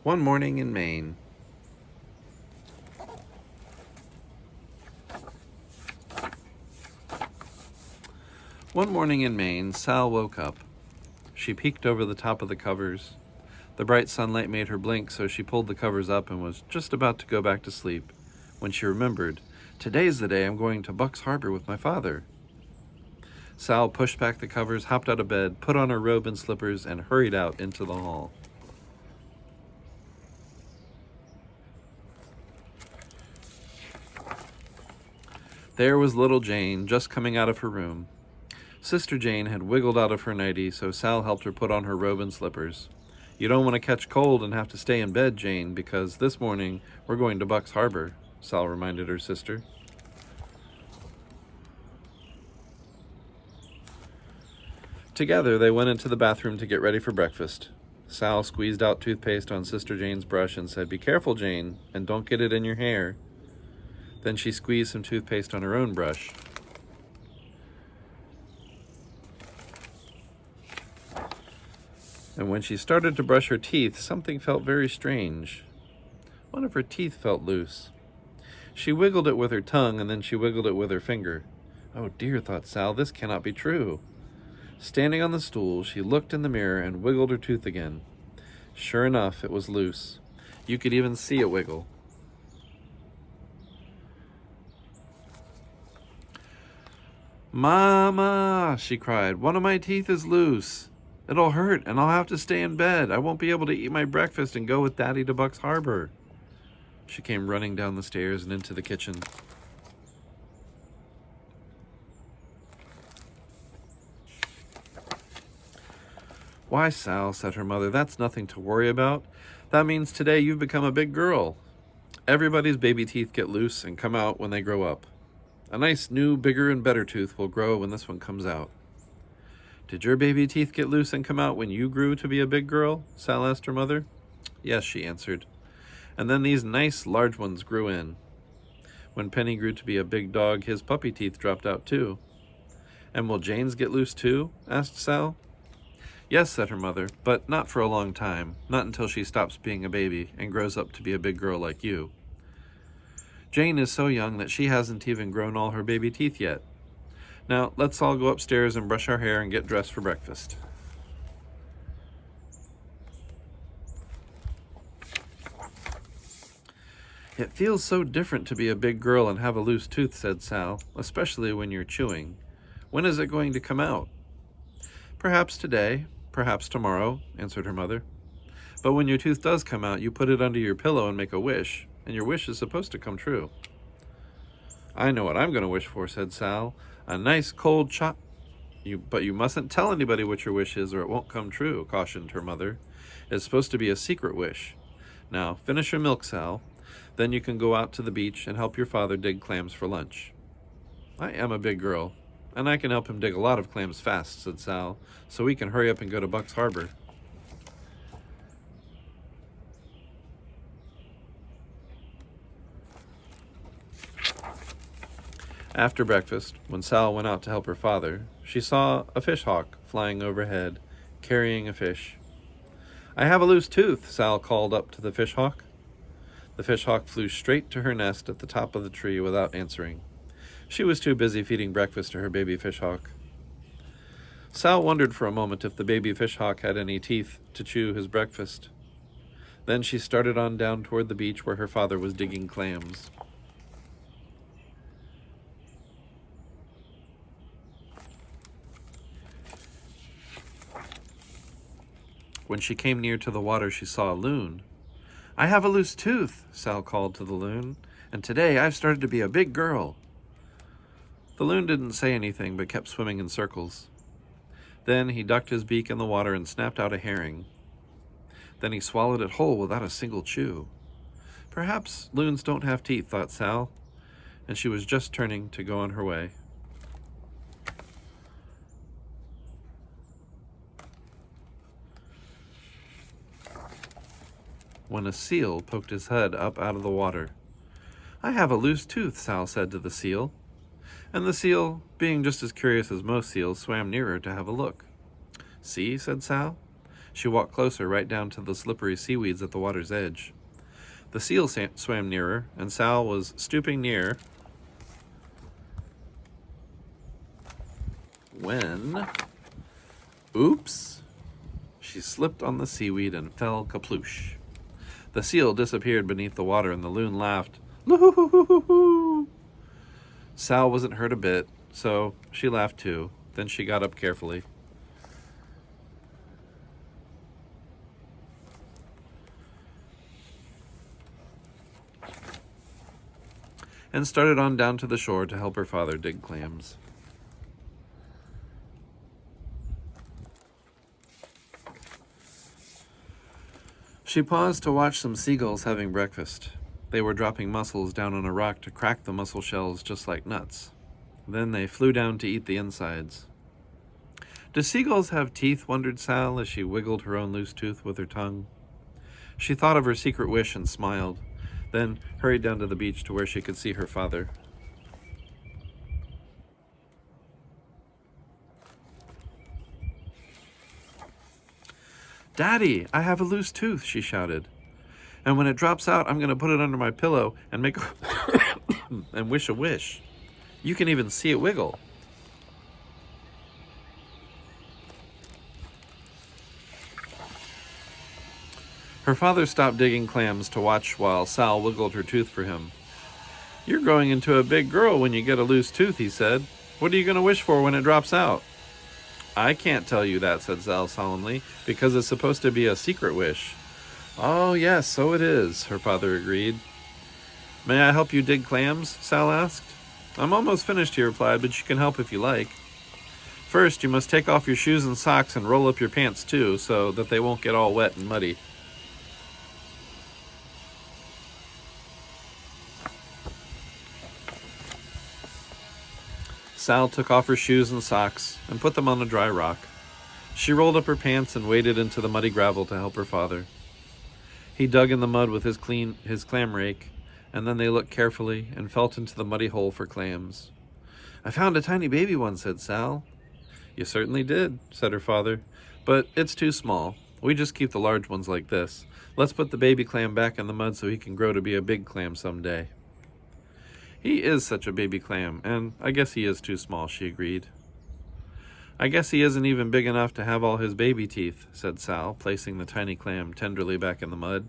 One morning in Maine. One morning in Maine, Sal woke up. She peeked over the top of the covers. The bright sunlight made her blink, so she pulled the covers up and was just about to go back to sleep when she remembered, "Today's the day I'm going to Bucks Harbor with my father." Sal pushed back the covers, hopped out of bed, put on her robe and slippers, and hurried out into the hall. There was little Jane, just coming out of her room. Sister Jane had wiggled out of her nightie, so Sal helped her put on her robe and slippers. "You don't want to catch cold and have to stay in bed, Jane, because this morning we're going to Bucks Harbor," Sal reminded her sister. Together, they went into the bathroom to get ready for breakfast. Sal squeezed out toothpaste on Sister Jane's brush and said, "Be careful, Jane, and don't get it in your hair." Then she squeezed some toothpaste on her own brush. And when she started to brush her teeth, something felt very strange. One of her teeth felt loose. She wiggled it with her tongue, and then she wiggled it with her finger. "Oh dear," thought Sal, "this cannot be true." Standing on the stool, she looked in the mirror and wiggled her tooth again. Sure enough, it was loose. You could even see it wiggle. "Mama," she cried, "one of my teeth is loose. It'll hurt, and I'll have to stay in bed. I won't be able to eat my breakfast and go with Daddy to Bucks Harbor." She came running down the stairs and into the kitchen. "Why, Sal," said her mother, "that's nothing to worry about. That means today you've become a big girl. Everybody's baby teeth get loose and come out when they grow up. A nice new, bigger and better tooth will grow when this one comes out." "Did your baby teeth get loose and come out when you grew to be a big girl?" Sal asked her mother. "Yes," she answered. "And then these nice, large ones grew in. When Penny grew to be a big dog, his puppy teeth dropped out too." "And will Jane's get loose too?" asked Sal. "Yes," said her mother, "but not for a long time, not until she stops being a baby and grows up to be a big girl like you. Jane is so young that she hasn't even grown all her baby teeth yet. Now, let's all go upstairs and brush our hair and get dressed for breakfast." "It feels so different to be a big girl and have a loose tooth," said Sal, "especially when you're chewing. When is it going to come out?" "Perhaps today, perhaps tomorrow," answered her mother. "But when your tooth does come out, you put it under your pillow and make a wish, and your wish is supposed to come true." "I know what I'm going to wish for," said Sal. "A nice cold chop." But you mustn't tell anybody what your wish is or it won't come true," cautioned her mother. "It's supposed to be a secret wish. Now, finish your milk, Sal. Then you can go out to the beach and help your father dig clams for lunch." "I am a big girl, and I can help him dig a lot of clams fast," said Sal, "so we can hurry up and go to Bucks Harbor." After breakfast, when Sal went out to help her father, she saw a fish hawk flying overhead, carrying a fish. "I have a loose tooth," Sal called up to the fish hawk. The fish hawk flew straight to her nest at the top of the tree without answering. She was too busy feeding breakfast to her baby fish hawk. Sal wondered for a moment if the baby fish hawk had any teeth to chew his breakfast. Then she started on down toward the beach where her father was digging clams. When she came near to the water, she saw a loon. "I have a loose tooth," Sal called to the loon, "and today I've started to be a big girl." The loon didn't say anything but kept swimming in circles. Then he ducked his beak in the water and snapped out a herring. Then he swallowed it whole without a single chew. Perhaps loons don't have teeth, thought Sal, and she was just turning to go on her way. When a seal poked his head up out of the water. "I have a loose tooth," Sal said to the seal. And the seal, being just as curious as most seals, swam nearer to have a look. "See," said Sal. She walked closer, right down to the slippery seaweeds at the water's edge. The seal swam nearer, and Sal was stooping near when... Oops! She slipped on the seaweed and fell kaploosh. The seal disappeared beneath the water, and the loon laughed. Loo-hoo-hoo-hoo-hoo! Sal wasn't hurt a bit, so she laughed too. Then she got up carefully. And started on down to the shore to help her father dig clams. She paused to watch some seagulls having breakfast. They were dropping mussels down on a rock to crack the mussel shells just like nuts. Then they flew down to eat the insides. Do seagulls have teeth? Wondered Sal as she wiggled her own loose tooth with her tongue. She thought of her secret wish and smiled, then hurried down to the beach to where she could see her father. Daddy, I have a loose tooth, she shouted. And when it drops out, I'm going to put it under my pillow and make and wish a wish. You can even see it wiggle. Her father stopped digging clams to watch while Sal wiggled her tooth for him. You're growing into a big girl when you get a loose tooth, he said. What are you going to wish for when it drops out? I can't tell you that, said Sal solemnly, because it's supposed to be a secret wish. Oh, yes, so it is, her father agreed. May I help you dig clams? Sal asked. I'm almost finished, he replied, but you can help if you like. First, you must take off your shoes and socks and roll up your pants too, so that they won't get all wet and muddy. Sal took off her shoes and socks and put them on a dry rock. She rolled up her pants and waded into the muddy gravel to help her father. He dug in the mud with his clam rake, and then they looked carefully and felt into the muddy hole for clams. I found a tiny baby one, said Sal. You certainly did, said her father, but it's too small. We just keep the large ones like this. Let's put the baby clam back in the mud so he can grow to be a big clam someday. He is such a baby clam, and I guess he is too small, she agreed. I guess he isn't even big enough to have all his baby teeth, said Sal, placing the tiny clam tenderly back in the mud.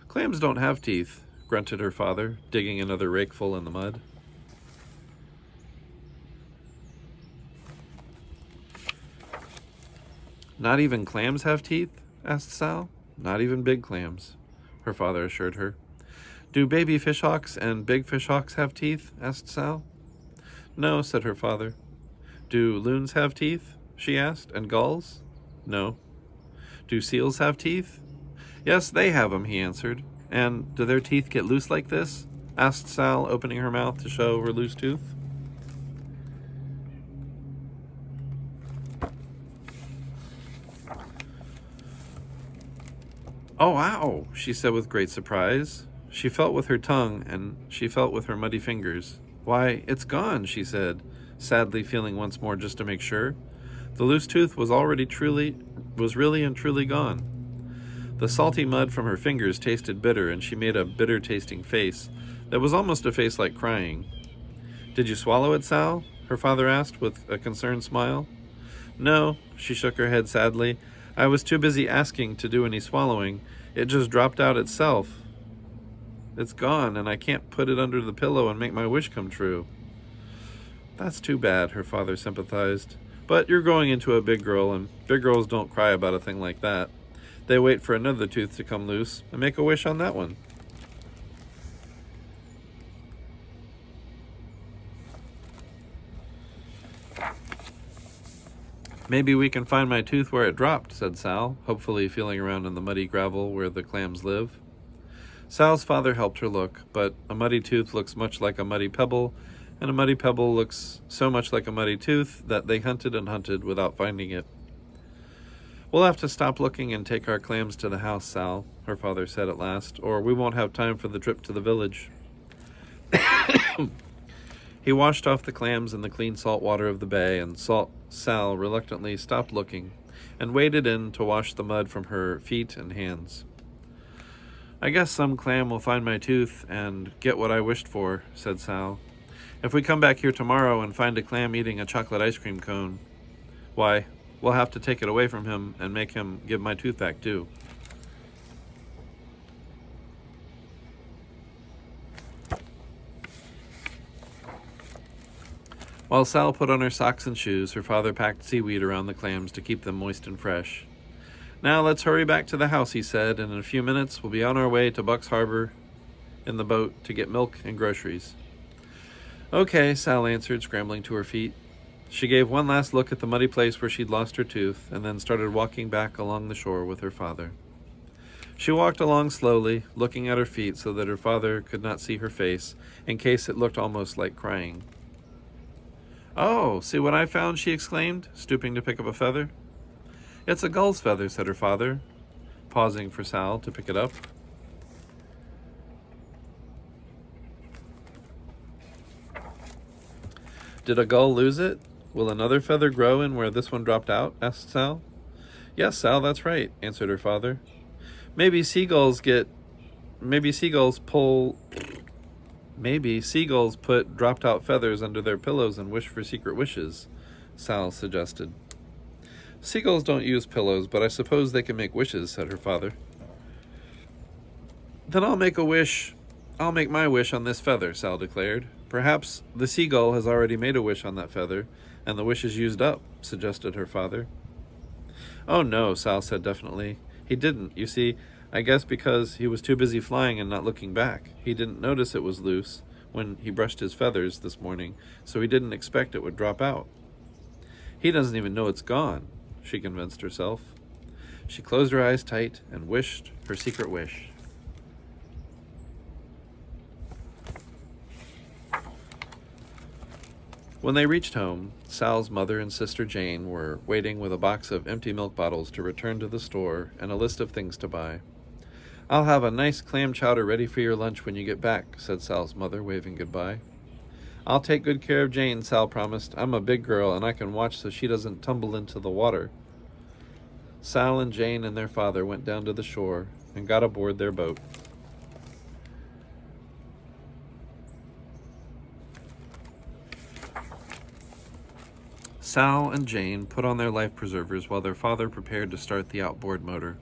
Clams don't have teeth, grunted her father, digging another rakeful in the mud. Not even clams have teeth? Asked Sal. Not even big clams, her father assured her. Do baby fishhawks and big fishhawks have teeth? Asked Sal. No, said her father. Do loons have teeth? She asked. And gulls? No. Do seals have teeth? Yes, they have them, he answered. And do their teeth get loose like this? Asked Sal, opening her mouth to show her loose tooth. Oh, ow, she said with great surprise. She felt with her tongue, and she felt with her muddy fingers. Why, it's gone, she said, sadly feeling once more just to make sure. The loose tooth was really and truly gone. The salty mud from her fingers tasted bitter, and she made a bitter-tasting face that was almost a face like crying. Did you swallow it, Sal? Her father asked with a concerned smile. No, she shook her head sadly. I was too busy asking to do any swallowing. It just dropped out itself. It's gone, and I can't put it under the pillow and make my wish come true. That's too bad, her father sympathized. But you're growing into a big girl, and big girls don't cry about a thing like that. They wait for another tooth to come loose and make a wish on that one. Maybe we can find my tooth where it dropped, said Sal, hopefully feeling around in the muddy gravel where the clams live. Sal's father helped her look, but a muddy tooth looks much like a muddy pebble, and a muddy pebble looks so much like a muddy tooth that they hunted and hunted without finding it. We'll have to stop looking and take our clams to the house, Sal, her father said at last, or we won't have time for the trip to the village. He washed off the clams in the clean salt water of the bay, and Sal reluctantly stopped looking and waded in to wash the mud from her feet and hands. "I guess some clam will find my tooth and get what I wished for," said Sal. "If we come back here tomorrow and find a clam eating a chocolate ice cream cone, why, we'll have to take it away from him and make him give my tooth back too." While Sal put on her socks and shoes, her father packed seaweed around the clams to keep them moist and fresh. "Now let's hurry back to the house," he said, "and in a few minutes we'll be on our way to Buck's Harbor in the boat to get milk and groceries." "Okay," Sal answered, scrambling to her feet. She gave one last look at the muddy place where she'd lost her tooth, and then started walking back along the shore with her father. She walked along slowly, looking at her feet so that her father could not see her face, in case it looked almost like crying. "Oh, see what I found," she exclaimed, stooping to pick up a feather. "It's a gull's feather," said her father, pausing for Sal to pick it up. "Did a gull lose it? Will another feather grow in where this one dropped out?" asked Sal. "Yes, Sal, that's right," answered her father. Maybe seagulls put dropped out feathers under their pillows and wish for secret wishes," Sal suggested. "Seagulls don't use pillows, but I suppose they can make wishes," said her father. "Then I'll make my wish on this feather," Sal declared. "Perhaps the seagull has already made a wish on that feather, and the wish is used up," suggested her father. "Oh no," Sal said definitely. "He didn't. You see, I guess because he was too busy flying and not looking back. He didn't notice it was loose when he brushed his feathers this morning, so he didn't expect it would drop out. He doesn't even know it's gone," she convinced herself. She closed her eyes tight and wished her secret wish. When they reached home, Sal's mother and sister Jane were waiting with a box of empty milk bottles to return to the store and a list of things to buy. "I'll have a nice clam chowder ready for your lunch when you get back," said Sal's mother, waving goodbye. "I'll take good care of Jane," Sal promised. "I'm a big girl and I can watch so she doesn't tumble into the water." Sal and Jane and their father went down to the shore and got aboard their boat. Sal and Jane put on their life preservers while their father prepared to start the outboard motor.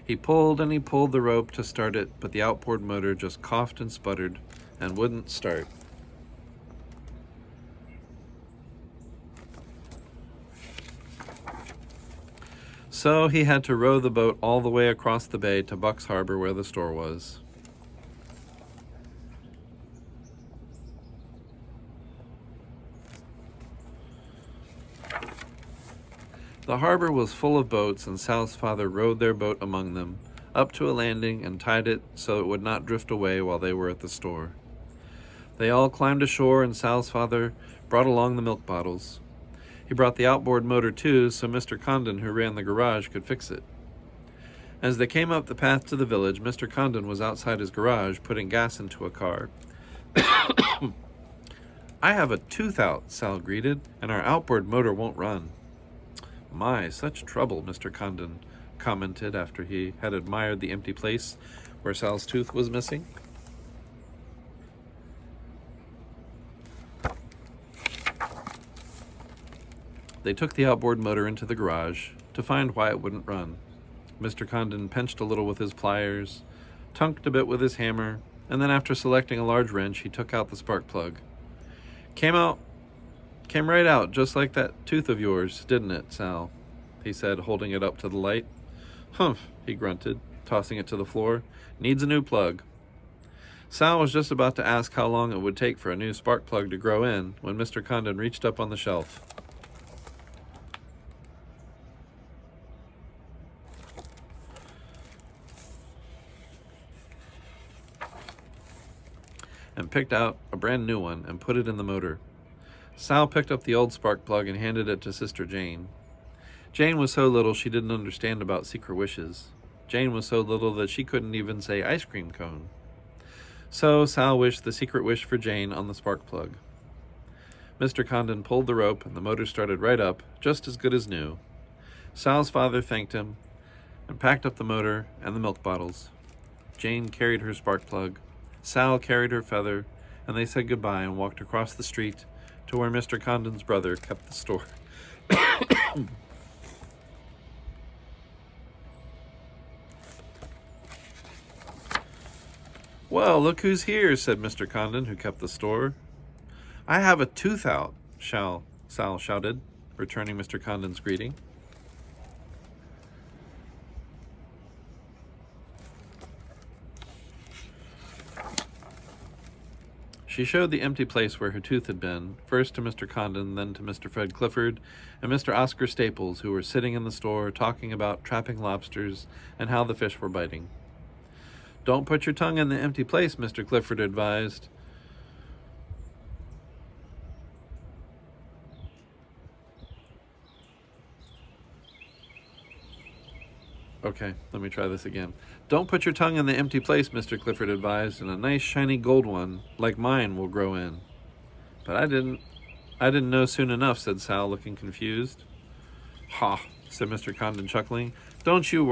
He pulled and he pulled the rope to start it, but the outboard motor just coughed and sputtered and wouldn't start. So he had to row the boat all the way across the bay to Buck's Harbor where the store was. The harbor was full of boats, and Sal's father rowed their boat among them, up to a landing and tied it so it would not drift away while they were at the store. They all climbed ashore, and Sal's father brought along the milk bottles. He brought the outboard motor too, so Mr. Condon, who ran the garage, could fix it. As they came up the path to the village, Mr. Condon was outside his garage putting gas into a car. "I have a tooth out," Sal greeted, "and our outboard motor won't run." "My, such trouble," Mr. Condon commented after he had admired the empty place where Sal's tooth was missing. They took the outboard motor into the garage to find why it wouldn't run. Mr. Condon pinched a little with his pliers, tunked a bit with his hammer, and then after selecting a large wrench, he took out the spark plug. Came right out, just like that tooth of yours, didn't it, Sal?" he said, holding it up to the light. "Humph," he grunted, tossing it to the floor. "Needs a new plug." Sal was just about to ask how long it would take for a new spark plug to grow in when Mr. Condon reached up on the shelf. And picked out a brand new one and put it in the motor. Sal picked up the old spark plug and handed it to Sister Jane. Jane was so little she didn't understand about secret wishes. Jane was so little that she couldn't even say ice cream cone. So Sal wished the secret wish for Jane on the spark plug. Mr. Condon pulled the rope and the motor started right up, just as good as new. Sal's father thanked him and packed up the motor and the milk bottles. Jane carried her spark plug. Sal carried her feather, and they said goodbye and walked across the street to where Mr. Condon's brother kept the store. Well, look who's here, said Mr. Condon, who kept the store. I have a tooth out, Sal shouted, returning Mr. Condon's greeting. She showed the empty place where her tooth had been, first to Mr. Condon, then to Mr. Fred Clifford and Mr. Oscar Staples, who were sitting in the store talking about trapping lobsters and how the fish were biting. Don't put your tongue in the empty place, Mr. Clifford advised. Okay, let me try this again. Don't put your tongue in the empty place, Mr. Clifford advised, and a nice shiny gold one, like mine, will grow in. But I didn't know soon enough, said Sal, looking confused. Ha, said Mr. Condon, chuckling. Don't you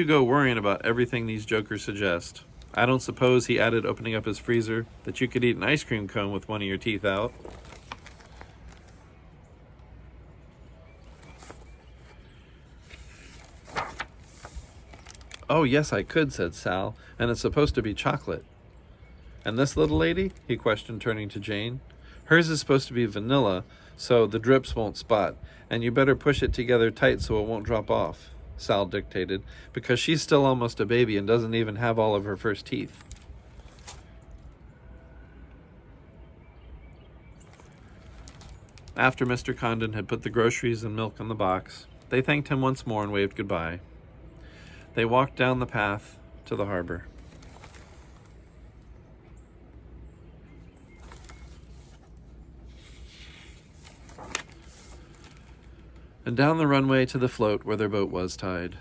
go worrying about everything these jokers suggest. I don't suppose, he added, opening up his freezer, that you could eat an ice cream cone with one of your teeth out. Oh, yes, I could, said Sal, and it's supposed to be chocolate. And this little lady? He questioned, turning to Jane. Hers is supposed to be vanilla, so the drips won't spot, and you better push it together tight so it won't drop off, Sal dictated, because she's still almost a baby and doesn't even have all of her first teeth. After Mr. Condon had put the groceries and milk in the box, they thanked him once more and waved goodbye. They walked down the path to the harbor. And down the runway to the float where their boat was tied.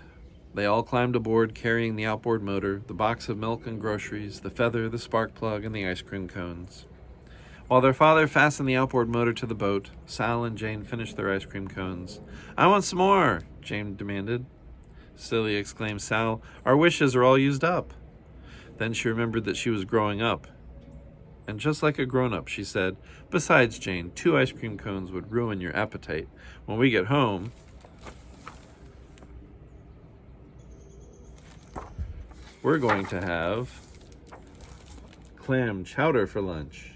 They all climbed aboard, carrying the outboard motor, the box of milk and groceries, the feather, the spark plug, and the ice cream cones. While their father fastened the outboard motor to the boat, Sal and Jane finished their ice cream cones. I want some more, Jane demanded. Silly, exclaimed Sal. Our wishes are all used up. Then she remembered that she was growing up. And just like a grown-up, she said, Besides, Jane, 2 ice cream cones would ruin your appetite. When we get home, we're going to have clam chowder for lunch.